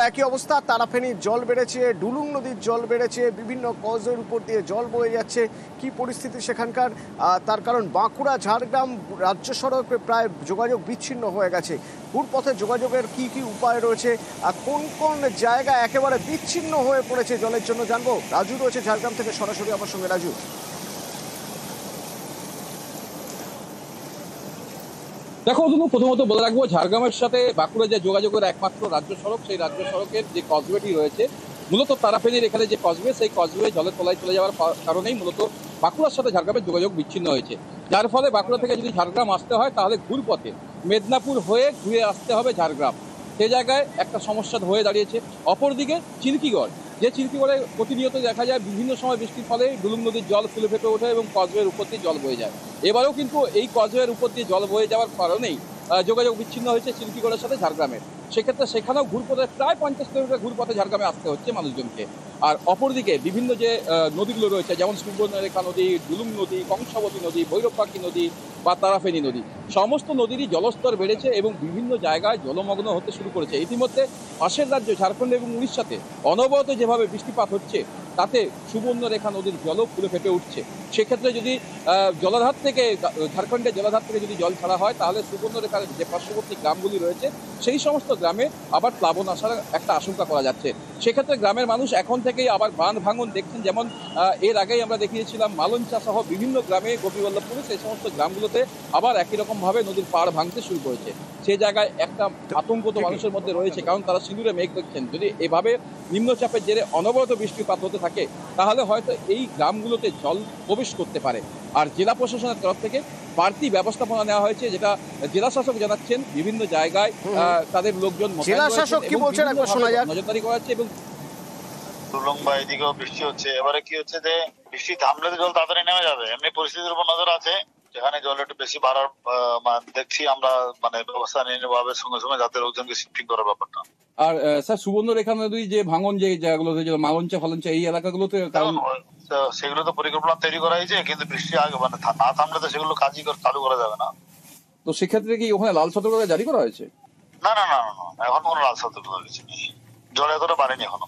একই অবস্থা, তারাফেনীর জল বেড়েছে, ডুলুং নদীর জল বেড়েছে, বিভিন্ন কজের উপর দিয়ে জল বয়ে যাচ্ছে। কি পরিস্থিতি সেখানকার, তার কারণ বাঁকুড়া ঝাড়গ্রাম রাজ্য সড়ক প্রায় যোগাযোগ বিচ্ছিন্ন হয়ে গেছে। ঘুরপথে যোগাযোগের কি কি উপায় রয়েছে, কোন কোন জায়গা একেবারে বিচ্ছিন্ন হয়ে পড়েছে জলের জন্য জানবো। রাজু রয়েছে ঝাড়গ্রাম থেকে সরাসরি আমার সঙ্গে। রাজু, দেখো প্রথমত বলে রাখবো, ঝাড়গ্রামের সাথে বাঁকুড়া যে যোগাযোগের একমাত্র রাজ্য সড়ক, সেই রাজ্য সড়কের যে কজওয়েটি রয়েছে, মূলত তারাফেনীর এখানে যে কজওয়ে, সেই কজওয়ে জলের তলায় চলে যাওয়ার কারণেই মূলত বাঁকুড়ার সাথে ঝাড়গ্রামের যোগাযোগ বিচ্ছিন্ন হয়েছে। যার ফলে বাঁকুড়া থেকে যদি ঝাড়গ্রাম আসতে হয় তাহলে ঘুরপথে মেদিনীপুর হয়ে ঘুরে আসতে হবে ঝাড়গ্রাম। সেই জায়গায় একটা সমস্যা হয়ে দাঁড়িয়েছে। অপরদিকে চিল্কিগড়, যে চিল্কিগড়ে প্রতিনিয়ত দেখা যায় বিভিন্ন সময় বৃষ্টির ফলে ডুলুং নদীর জল ফুলে ফেপে ওঠে এবং কজওয়ের উপর দিয়ে জল বয়ে যায়। এবারেও কিন্তু এই কজওয়ের উপর দিয়ে জল বয়ে যাওয়ার কারণেই যোগাযোগ বিচ্ছিন্ন হয়েছে চিল্কিগড়ের সাথে ঝাড়গ্রামের। সেক্ষেত্রে সেখানেও ঘুরপথে প্রায় 50 কিলোমিটার ঘুরপথে ঝাড়গ্রামে আসতে হচ্ছে মানুষজনকে। আর অপরদিকে বিভিন্ন যে নদীগুলো রয়েছে, যেমন সুবর্ণরেখা নদী, ডুলুং নদী, কংসাবতী নদী, ভৈরবপাখি নদী বা তারাফেনী নদী, সমস্ত নদীরই জলস্তর বেড়েছে এবং বিভিন্ন জায়গায় জলমগ্ন হতে শুরু করেছে। ইতিমধ্যে পাশের রাজ্য ঝাড়খণ্ড এবং উড়িষ্যাতে অনবরত যেভাবে বৃষ্টিপাত হচ্ছে, তাতে সুবর্ণরেখা নদীর জলও ফুলে ফেপে উঠছে। সেক্ষেত্রে যদি জলাধার থেকে, ঝাড়খণ্ডের জলাধার থেকে যদি জল ছাড়া হয়, তাহলে সুবর্ণরেখার যে পার্শ্ববর্তী গ্রামগুলি রয়েছে, সেই সমস্ত গ্রামে আবার প্লাবন আসার একটা আশঙ্কা করা যাচ্ছে। সেক্ষেত্রে গ্রামের মানুষ এখন থেকেই আবার বাঁধ ভাঙন দেখছেন। যেমন এর আগেই আমরা দেখিয়েছিলাম মালঞ্চা সহ বিভিন্ন গ্রামে, গোপীবল্লভপুরে, সেই সমস্ত গ্রামগুলোতে আবার একই রকমভাবে নদীর পাড় ভাঙতে শুরু করেছে। সেই জায়গায় একটা আতঙ্ক তো মানুষের মধ্যে রয়েছে, কারণ তারা সিঁদুরে মেঘ দেখছেন। যদি এভাবে নিম্নচাপের জেরে অনবরত বৃষ্টিপাত হতে থাকে, তাহলে হয়তো এই গ্রামগুলোতে জল প্রবেশ করতে পারে। আর জেলা প্রশাসনের তরফ থেকে বাড়তি ব্যবস্থাপনা নেওয়া হয়েছে, যেটা জেলা শাসক জানাচ্ছেন। বিভিন্ন জায়গায় তাদের লোকজন জেলা শাসক কি বলছেন একবার শোনা যাক। নজরদারি করা হচ্ছে এবং টুলুং বা এদিকেও বৃষ্টি হচ্ছে। এবারে কি হচ্ছে যে বৃষ্টি থামলে তো জল তাড়াতাড়ি নেমে যাবে। এমনি পরিস্থিতির উপর নজর আছে, যেখানে জল একটু বেশি বাড়ার দেখছি আমরা, ব্যবস্থা নিয়ে নেবো সঙ্গে সঙ্গে, যাতে লোকজনকে শিফটিং করার ব্যাপারটা। আর স্যার, সুবর্ণরেখা নদী যে ভাঙন, যে জায়গাগুলোতে মালঞ্চা ফালঞ্চা এই এলাকাগুলোতে, কারণ সেগুলো তো পরিকল্পনা তৈরি করা হয়েছে, কিন্তু বৃষ্টি আগে না থামলে তো সেগুলো কাজই চালু করা যাবে না। তো সেক্ষেত্রে কি ওখানে লাল সতর্কতা জারি করা হয়েছে? না না না না, এখন কোনো লাল সতর্কতা কিছু নেই। জল এতটা বাড়েনি এখনো।